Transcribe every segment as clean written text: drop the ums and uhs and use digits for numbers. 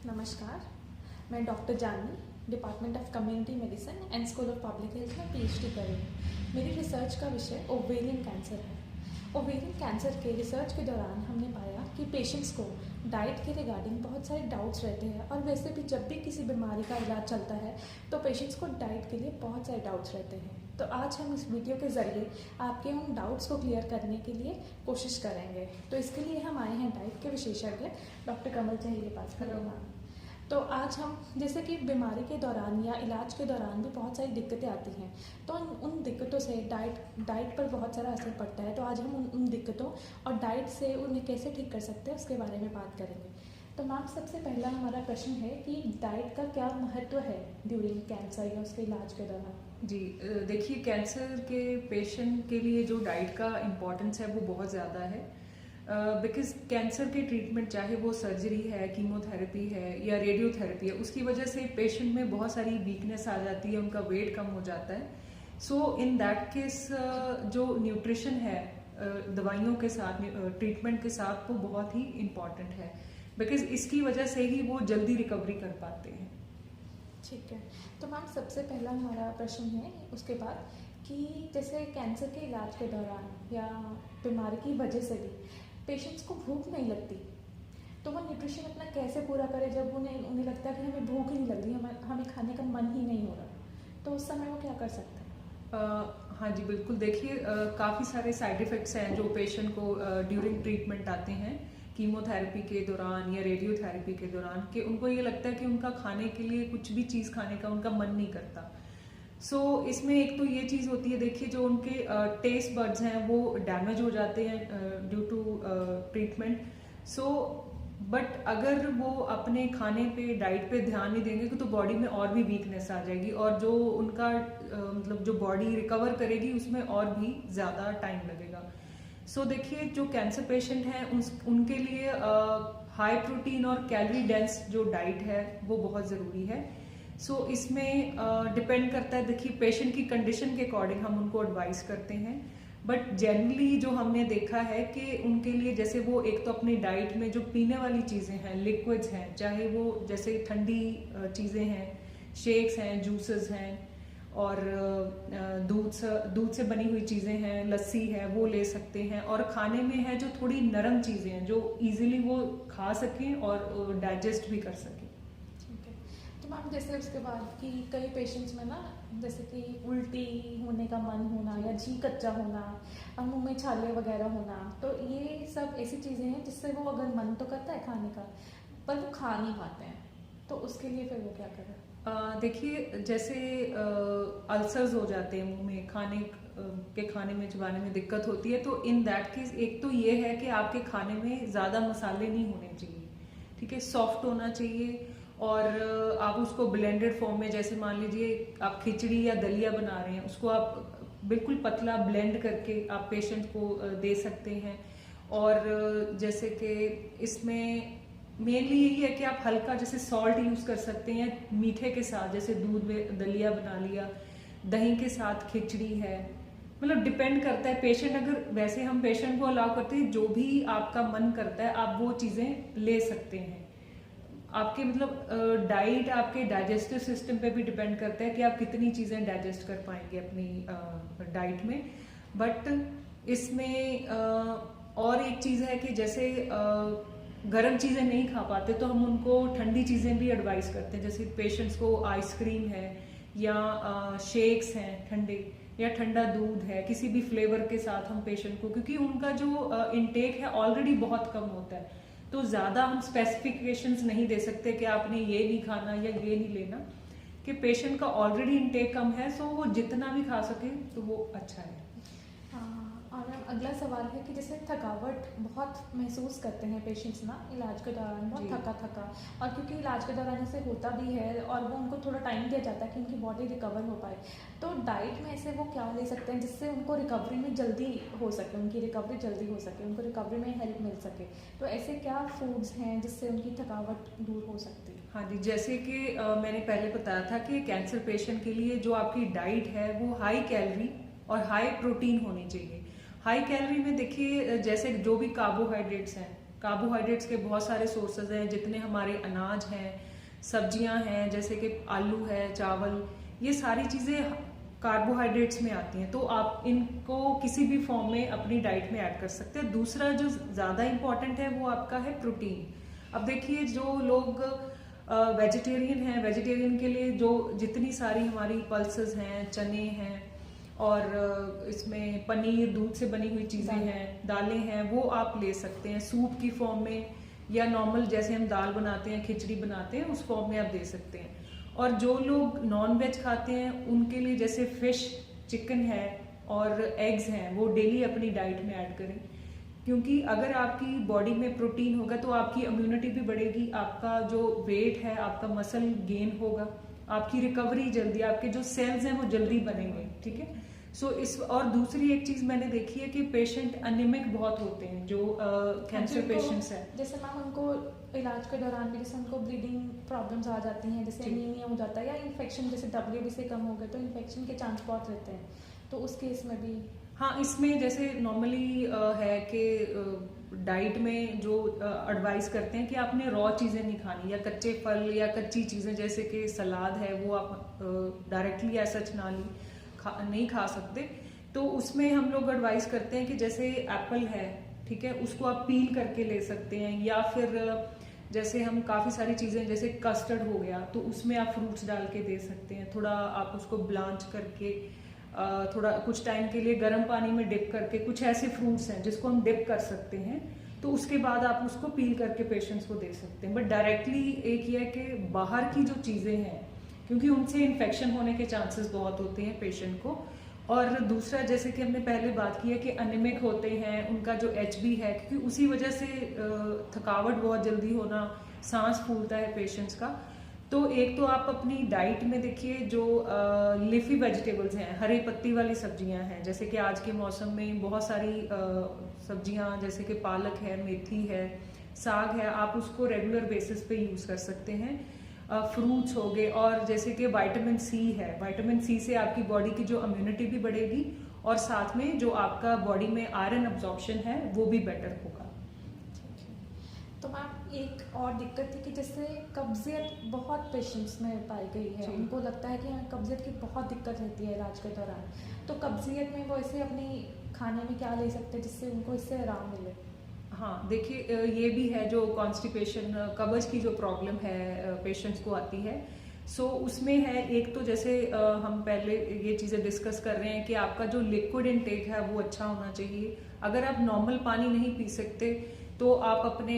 नमस्कार, मैं doctor Janvi, department of community medicine and school of public health में PhD कर रही हूँ। मेरी रिसर्च का विषय ओवेरियन कैंसर है। ओवेरियन कैंसर के रिसर्च के दौरान हमने पाया कि पेशेंट्स को डाइट के रिगार्डिंग बहुत सारे डाउट्स रहते हैं और वैसे भी जब भी किसी बीमारी का इलाज चलता है तो पेशेंट्स को डाइट के लिए बहुत सारे डाउट्स रहते हैं। तो आज हम इस वीडियो के ज़रिए आपके उन डाउट्स को क्लियर करने के लिए कोशिश करेंगे। तो इसके लिए हम आए हैं डाइट के विशेषज्ञ डॉक्टर कमल चही के पास। तो आज हम जैसे कि बीमारी के दौरान या इलाज के दौरान भी बहुत सारी दिक्कतें आती हैं, तो उन दिक्कतों से डाइट पर बहुत सारा असर पड़ता है। तो आज हम उन दिक्कतों और डाइट से उन्हें कैसे ठीक कर सकते हैं उसके बारे में बात करेंगे। तो मैम, सबसे पहला हमारा प्रश्न है कि डाइट का क्या महत्व है ड्यूरिंग कैंसर या उसके इलाज के दौरान। जी, देखिए, कैंसर के पेशेंट के लिए जो डाइट का इम्पोर्टेंस है वो बहुत ज़्यादा है। बिकॉज कैंसर के ट्रीटमेंट, चाहे वो सर्जरी है, कीमोथेरेपी है या रेडियोथेरेपी है, उसकी वजह से पेशेंट में बहुत सारी वीकनेस आ जाती है, उनका वेट कम हो जाता है। सो इन दैट केस जो न्यूट्रिशन है दवाइयों के साथ, ट्रीटमेंट के साथ, वो बहुत ही इम्पॉर्टेंट है, बिकॉज इसकी वजह से ही वो जल्दी रिकवरी कर पाते हैं। ठीक है, तो मैम सबसे पहला हमारा प्रश्न है उसके बाद कि जैसे कैंसर के इलाज के दौरान या बीमारी की वजह से भी पेशेंट्स को भूख नहीं लगती, तो वो न्यूट्रिशन अपना कैसे पूरा करे जब उन्हें लगता है कि हमें भूख ही नहीं लग रही, हमें खाने का मन ही नहीं हो रहा, तो उस समय वो क्या कर सकते हैं? हाँ जी, बिल्कुल। देखिए, काफ़ी सारे साइड इफ़ेक्ट्स हैं जो पेशेंट को ड्यूरिंग ट्रीटमेंट आते हैं, कीमोथेरेपी के दौरान या रेडियोथेरेपी के दौरान, कि उनको ये लगता है कि उनका खाने के लिए कुछ भी चीज़ खाने का उनका मन नहीं करता। सो इसमें एक तो ये चीज़ होती है, देखिए, जो उनके टेस्ट बड्स हैं वो डैमेज हो जाते हैं due to treatment. So but अगर वो अपने खाने पे, डाइट पे ध्यान नहीं देंगे तो बॉडी में और भी वीकनेस आ जाएगी, और जो उनका मतलब जो बॉडी रिकवर करेगी उसमें और भी ज़्यादा टाइम लगेगा। सो देखिए, जो कैंसर पेशेंट हैं उनके लिए हाई प्रोटीन और कैलोरी डेंस जो डाइट है वो बहुत ज़रूरी है। सो इसमें डिपेंड करता है, देखिए, पेशेंट की कंडीशन के अकॉर्डिंग हम उनको एडवाइस करते हैं। बट जनरली जो हमने देखा है कि उनके लिए, जैसे वो एक तो अपनी डाइट में जो पीने वाली चीज़ें हैं, लिक्विड्स हैं, चाहे वो जैसे ठंडी चीज़ें हैं, शेक्स हैं, जूसेस हैं, और दूध से बनी हुई चीज़ें हैं, लस्सी है, वो ले सकते हैं। और खाने में है जो थोड़ी नरम चीज़ें हैं जो इजीली वो खा सकें और डाइजेस्ट भी कर सकें। ठीक है, तो मैम जैसे उसके बाद कि कई पेशेंट्स में ना, जैसे कि उल्टी होने का मन होना या जी कच्चा होना, मुंह में छाले वगैरह होना, तो ये सब ऐसी चीज़ें हैं जिससे वो अगर मन तो करता है खाने का पर वो खा नहीं पाते हैं, तो उसके लिए फिर वो क्या करें? देखिए, जैसे अल्सर्स हो जाते हैं मुंह में, खाने में चबाने में दिक्कत होती है, तो इन दैट केस एक तो ये है कि आपके खाने में ज़्यादा मसाले नहीं होने चाहिए, ठीक है, सॉफ्ट होना चाहिए। और आप उसको ब्लेंडेड फॉर्म में, जैसे मान लीजिए आप खिचड़ी या दलिया बना रहे हैं, उसको आप बिल्कुल पतला ब्लेंड करके आप पेशेंट को दे सकते हैं। और जैसे कि इसमें मेनली यही है कि आप हल्का जैसे सॉल्ट यूज़ कर सकते हैं मीठे के साथ, जैसे दूध में दलिया बना लिया, दही के साथ खिचड़ी है। मतलब डिपेंड करता है पेशेंट, अगर वैसे हम पेशेंट को अलाउ करते हैं जो भी आपका मन करता है आप वो चीज़ें ले सकते हैं। आपके मतलब डाइट आपके डाइजेस्टिव सिस्टम पे भी डिपेंड करता है कि आप कितनी चीज़ें डाइजेस्ट कर पाएंगे अपनी डाइट में। बट इसमें और एक चीज़ है कि जैसे गर्म चीज़ें नहीं खा पाते तो हम उनको ठंडी चीज़ें भी एडवाइस करते हैं, जैसे पेशेंट्स को आइसक्रीम है या शेक्स हैं ठंडे, या ठंडा दूध है किसी भी फ्लेवर के साथ हम पेशेंट को, क्योंकि उनका जो इनटेक है ऑलरेडी बहुत कम होता है, तो ज़्यादा हम स्पेसिफिकेशंस नहीं दे सकते कि आपने ये नहीं खाना या ये नहीं लेना, कि पेशेंट का ऑलरेडी इनटेक कम है, सो वो जितना भी खा सके तो वो अच्छा है। और अगला सवाल है कि जैसे थकावट बहुत महसूस करते हैं पेशेंट्स ना इलाज के दौरान, बहुत थका, और क्योंकि इलाज के दौरान ऐसे होता भी है और वो उनको थोड़ा टाइम दिया जाता है कि उनकी बॉडी रिकवर हो पाए, तो डाइट में ऐसे वो क्या ले सकते हैं जिससे उनको रिकवरी में जल्दी हो सके, उनकी रिकवरी जल्दी हो सके, उनको रिकवरी में हेल्प मिल सके, तो ऐसे क्या फूड्स हैं जिससे उनकी थकावट दूर हो सकती है? हाँ जी, जैसे कि मैंने पहले बताया था कि कैंसर पेशेंट के लिए जो आपकी डाइट है वो हाई कैलोरी और हाई प्रोटीन होनी चाहिए। हाई कैलोरी में देखिए, जैसे जो भी कार्बोहाइड्रेट्स हैं, कार्बोहाइड्रेट्स के बहुत सारे सोर्सेज हैं, जितने हमारे अनाज हैं, सब्जियां हैं, जैसे कि आलू है, चावल, ये सारी चीज़ें कार्बोहाइड्रेट्स में आती हैं। तो आप इनको किसी भी फॉर्म में अपनी डाइट में ऐड कर सकते हैं। दूसरा जो ज़्यादा इम्पॉर्टेंट है वो आपका है प्रोटीन। अब देखिए, जो लोग वेजिटेरियन हैं, वेजिटेरियन के लिए जो जितनी सारी हमारी पल्सेस हैं, चने हैं, और इसमें पनीर, दूध से बनी हुई चीज़ें हैं, दालें हैं, वो आप ले सकते हैं सूप की फॉर्म में, या नॉर्मल जैसे हम दाल बनाते हैं, खिचड़ी बनाते हैं, उस फॉर्म में आप दे सकते हैं। और जो लोग नॉन वेज खाते हैं उनके लिए जैसे फिश, चिकन है और एग्स हैं, वो डेली अपनी डाइट में ऐड करें, क्योंकि अगर आपकी बॉडी में प्रोटीन होगा तो आपकी इम्यूनिटी भी बढ़ेगी, आपका जो वेट है, आपका मसल गेन होगा, आपकी रिकवरी जल्दी, आपके जो सेल्स हैं वो जल्दी बनेंगे, ठीक है। सो इस और दूसरी एक चीज मैंने देखी है कि पेशेंट अनिमिक बहुत होते हैं, जो कैंसर पेशेंट्स हैं। जैसे मैम उनको इलाज के दौरान भी जैसे उनको ब्लीडिंग प्रॉब्लम्स आ जाती हैं, जैसे एनीमिया हो जाता है, या इन्फेक्शन जैसे WBC कम हो गए तो इन्फेक्शन के चांस बहुत रहते हैं, तो उस केस में भी। हाँ, इसमें जैसे नॉर्मली है कि डाइट में जो एडवाइस करते हैं कि आपने रॉ चीज़ें नहीं खानी, या कच्चे फल या कच्ची चीज़ें, जैसे कि सलाद है, वो आप डायरेक्टली ऐसा नहीं खा सकते। तो उसमें हम लोग एडवाइस करते हैं कि जैसे एप्पल है, ठीक है, उसको आप पील करके ले सकते हैं, या फिर जैसे हम काफ़ी सारी चीज़ें, जैसे कस्टर्ड हो गया, तो उसमें आप फ्रूट्स डाल के दे सकते हैं। थोड़ा आप उसको ब्लांच करके थोड़ा कुछ टाइम के लिए गर्म पानी में डिप करके, कुछ ऐसे फ्रूट्स हैं जिसको हम डिप कर सकते हैं, तो उसके बाद आप उसको पील करके पेशेंट्स को दे सकते हैं। बट डायरेक्टली एक ये है कि बाहर की जो चीज़ें हैं, क्योंकि उनसे इन्फेक्शन होने के चांसेस बहुत होते हैं पेशेंट को। और दूसरा, जैसे कि हमने पहले बात की है कि अनिमिक होते हैं, उनका जो HB है, क्योंकि उसी वजह से थकावट बहुत जल्दी होना, सांस फूलता है पेशेंट्स का। तो एक तो आप अपनी डाइट में देखिए, जो लीफी वेजिटेबल्स हैं, हरे पत्ती वाली सब्जियां हैं, जैसे कि आज के मौसम में बहुत सारी सब्जियां, जैसे कि पालक है, मेथी है, साग है, आप उसको रेगुलर बेसिस पे यूज़ कर सकते हैं। फ्रूट्स हो गए, और जैसे कि विटामिन C है, विटामिन C से आपकी बॉडी की जो इम्यूनिटी भी बढ़ेगी, और साथ में जो आपका बॉडी में आयरन अब्जॉर्प्शन है वो भी बेटर होगा। तो मैम एक और दिक्कत थी कि जैसे कब्जियत बहुत पेशेंट्स में पाई गई है, उनको लगता है कि हमें कब्जियत की बहुत दिक्कत रहती है इलाज के दौरान, तो कब्जियत में वो ऐसे अपनी खाने में क्या ले सकते हैं जिससे उनको इससे आराम मिले? हाँ, देखिए, ये भी है जो कॉन्स्टिपेशन, कब्ज की जो प्रॉब्लम है पेशेंट्स को आती है। सो उसमें है एक तो, जैसे हम पहले ये चीज़ें डिस्कस कर रहे हैं कि आपका जो लिक्विड इनटेक है वो अच्छा होना चाहिए। अगर आप नॉर्मल पानी नहीं पी सकते तो आप अपने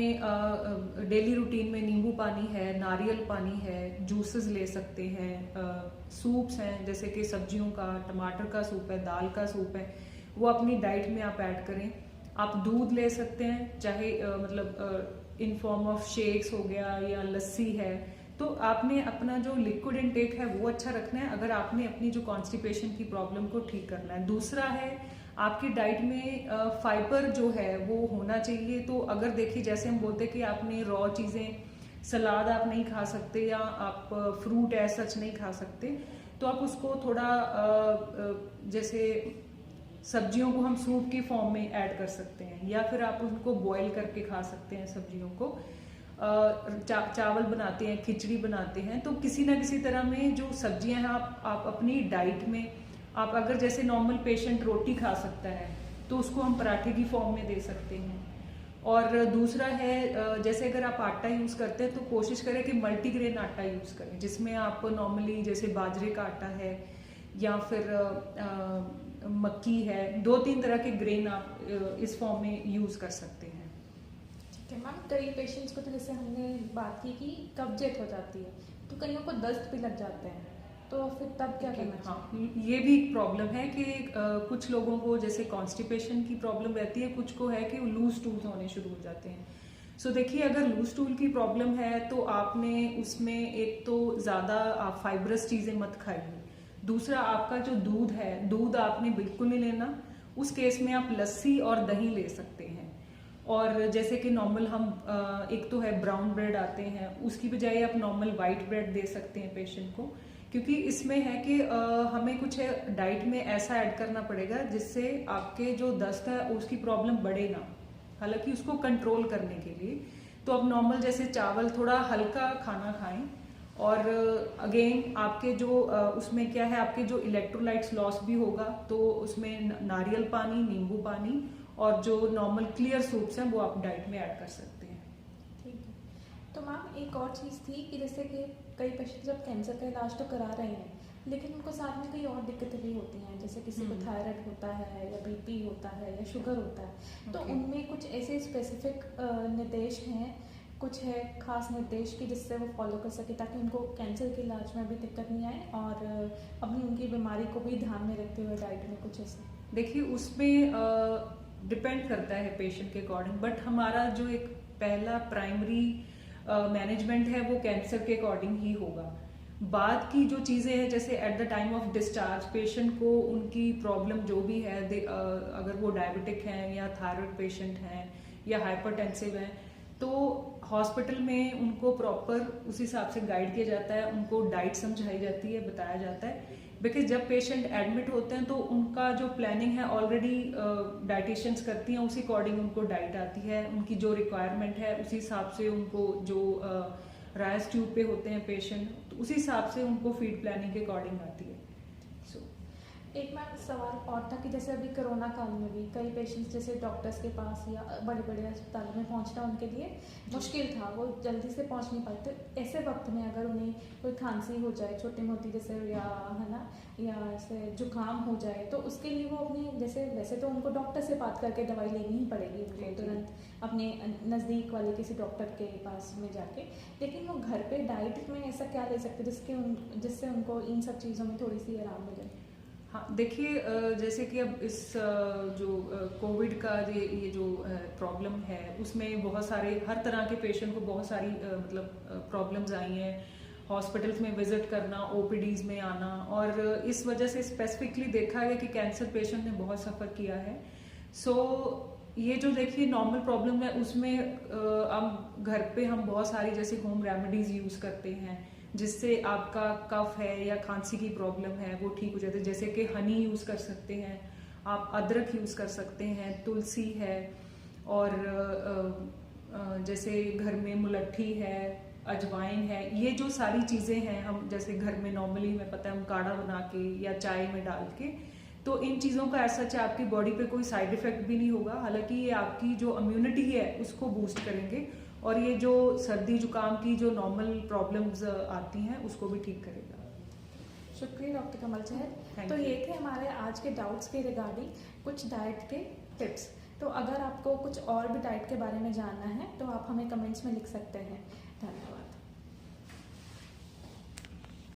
डेली रूटीन में नींबू पानी है, नारियल पानी है, जूसेस ले सकते हैं, सूप्स हैं, जैसे कि सब्जियों का, टमाटर का सूप है, दाल का सूप है, वो अपनी डाइट में आप ऐड करें। आप दूध ले सकते हैं, चाहे इन फॉर्म ऑफ शेक्स हो गया या लस्सी है। तो आपने अपना जो लिक्विड इनटेक है वो अच्छा रखना है, अगर आपने अपनी जो कॉन्स्टिपेशन की प्रॉब्लम को ठीक करना है। दूसरा है, आपकी डाइट में फाइबर जो है वो होना चाहिए। तो अगर देखिए, जैसे हम बोलते हैं कि आपने रॉ चीज़ें, सलाद आप नहीं खा सकते, या आप फ्रूट ऐसा सच नहीं खा सकते, तो आप उसको थोड़ा जैसे सब्जियों को हम सूप की फॉर्म में ऐड कर सकते हैं, या फिर आप उनको बॉईल करके खा सकते हैं सब्जियों को। चावल बनाते हैं, खिचड़ी बनाते हैं, तो किसी ना किसी तरह में जो सब्जियां हैं आप अपनी डाइट में, आप अगर जैसे नॉर्मल पेशेंट रोटी खा सकता है तो उसको हम पराठे की फॉर्म में दे सकते हैं। और दूसरा है, जैसे अगर आप आटा यूज़ करते हैं तो कोशिश करें कि मल्टीग्रेन आटा यूज़ करें, जिसमें आप नॉर्मली जैसे बाजरे का आटा है, या फिर मक्की है, 2-3 तरह के ग्रेन आप इस फॉर्म में यूज़ कर सकते हैं। ठीक है मैम, कई पेशेंट्स को तो जैसे हमने बात की कि कब्जियत हो जाती है, तो कईयों को दस्त भी लग जाते हैं, तो फिर तब क्या करना चाहिए? हाँ, ये भी एक प्रॉब्लम है कि कुछ लोगों को जैसे कॉन्स्टिपेशन की प्रॉब्लम रहती है, कुछ को है कि लूज टूल्स होने शुरू हो जाते हैं। सो देखिए, अगर लूज टूल की प्रॉब्लम है तो आपने उसमें एक तो ज़्यादा आप फाइब्रस चीज़ें मत खाइए। दूसरा, आपका जो दूध है, दूध आपने बिल्कुल नहीं लेना। उस केस में आप लस्सी और दही ले सकते हैं। और जैसे कि नॉर्मल हम एक तो है ब्राउन ब्रेड आते हैं, उसकी बजाय आप नॉर्मल वाइट ब्रेड दे सकते हैं पेशेंट को, क्योंकि इसमें है कि हमें कुछ डाइट में ऐसा ऐड करना पड़ेगा जिससे आपके जो दस्त है उसकी प्रॉब्लम बढ़े ना। हालांकि उसको कंट्रोल करने के लिए। तो अब नॉर्मल जैसे चावल, थोड़ा हल्का खाना खाएं। और अगेन आपके जो उसमें क्या है, आपके जो इलेक्ट्रोलाइट्स लॉस भी होगा, तो उसमें नारियल पानी, नींबू पानी और जो नॉर्मल क्लियर सूप्स हैं वो आप डाइट में ऐड कर सकते हैं। ठीक है। तो मैम एक और चीज़ थी कि जैसे कि कई पेशेंट जब कैंसर का इलाज तो करा रहे हैं, लेकिन उनको साथ में कई और दिक्कतें भी होती हैं, जैसे किसी को थायराइड होता है या बीपी होता है या शुगर होता है। तो उनमें कुछ ऐसे स्पेसिफिक निर्देश हैं, कुछ है खास निर्देश की जिससे वो फॉलो कर सके ताकि उनको कैंसर के इलाज में भी दिक्कत नहीं आए और अपनी उनकी बीमारी को भी ध्यान में रखते हुए डाइट में कुछ ऐसे? देखिए, उसमें डिपेंड करता है पेशेंट के अकॉर्डिंग, बट हमारा जो एक पहला प्राइमरी मैनेजमेंट है वो कैंसर के अकॉर्डिंग ही होगा। बाद की जो चीज़ें हैं, जैसे at the time of discharge patient को उनकी प्रॉब्लम जो भी है, अगर वो डायबिटिक हैं या थायराइड पेशेंट हैं या हाइपरटेंसिव हैं, तो हॉस्पिटल में उनको प्रॉपर उस हिसाब से गाइड किया जाता है, उनको डाइट समझाई जाती है, बताया जाता है। बिकॉज जब पेशेंट एडमिट होते हैं तो उनका जो प्लानिंग है ऑलरेडी डाइटिशियंस करती हैं, उसी अकॉर्डिंग उनको डाइट आती है, उनकी जो रिक्वायरमेंट है उसी हिसाब से उनको जो राइस ट्यूब पे होते हैं पेशेंट, तो उसी हिसाब से उनको फीड प्लानिंग के अकॉर्डिंग आती है। एक मैम सवाल और था कि जैसे अभी कोरोना काल में भी कई पेशेंट्स जैसे डॉक्टर्स के पास या बड़े बड़े अस्पतालों में पहुंचना उनके लिए मुश्किल था, वो जल्दी से पहुंच नहीं पाते। ऐसे वक्त में अगर उन्हें कोई खांसी हो जाए छोटी मोटी जैसे, या है ना, या ऐसे जुकाम हो जाए, तो उसके लिए वो अपने जैसे, वैसे तो उनको डॉक्टर से बात करके दवाई लेनी ही पड़ेगी उनको तुरंत अपने नज़दीक वाले किसी डॉक्टर के पास में जाके, लेकिन वो घर पे डाइट में ऐसा क्या ले सकते जिससे उनको इन सब चीज़ों में थोड़ी सी आराम मिले? हाँ, देखिए, जैसे कि अब इस जो कोविड का ये जो प्रॉब्लम है, उसमें बहुत सारे हर तरह के पेशेंट को बहुत सारी मतलब प्रॉब्लम्स आई हैं। हॉस्पिटल्स में विजिट करना, ओपीडीज में आना, और इस वजह से स्पेसिफिकली देखा है कि कैंसर पेशेंट ने बहुत सफ़र किया है। सो ये जो देखिए नॉर्मल प्रॉब्लम है, उसमें अब घर पे हम बहुत सारी जैसे होम रेमेडीज यूज़ करते हैं, जिससे आपका कफ है या खांसी की प्रॉब्लम है वो ठीक हो जाती है। जैसे कि हनी यूज़ कर सकते हैं आप, अदरक यूज़ कर सकते हैं, तुलसी है, और जैसे घर में मुलट्ठी है, अजवाइन है, ये जो सारी चीज़ें हैं हम जैसे घर में नॉर्मली हमें पता है हम काढ़ा बना के या चाय में डाल के, तो इन चीज़ों का ऐसा सच आपकी बॉडी पे कोई साइड इफेक्ट भी नहीं होगा। हालांकि ये आपकी जो इम्यूनिटी है उसको बूस्ट करेंगे, और ये जो सर्दी जुकाम की जो नॉर्मल प्रॉब्लम्स आती हैं उसको भी ठीक करेगा। शुक्रिया डॉक्टर कमल चहर। तो ये थे हमारे आज के डाउट्स के रिगार्डिंग कुछ डाइट के टिप्स। तो अगर आपको कुछ और भी डाइट के बारे में जानना है तो आप हमें कमेंट्स में लिख सकते हैं। धन्यवाद।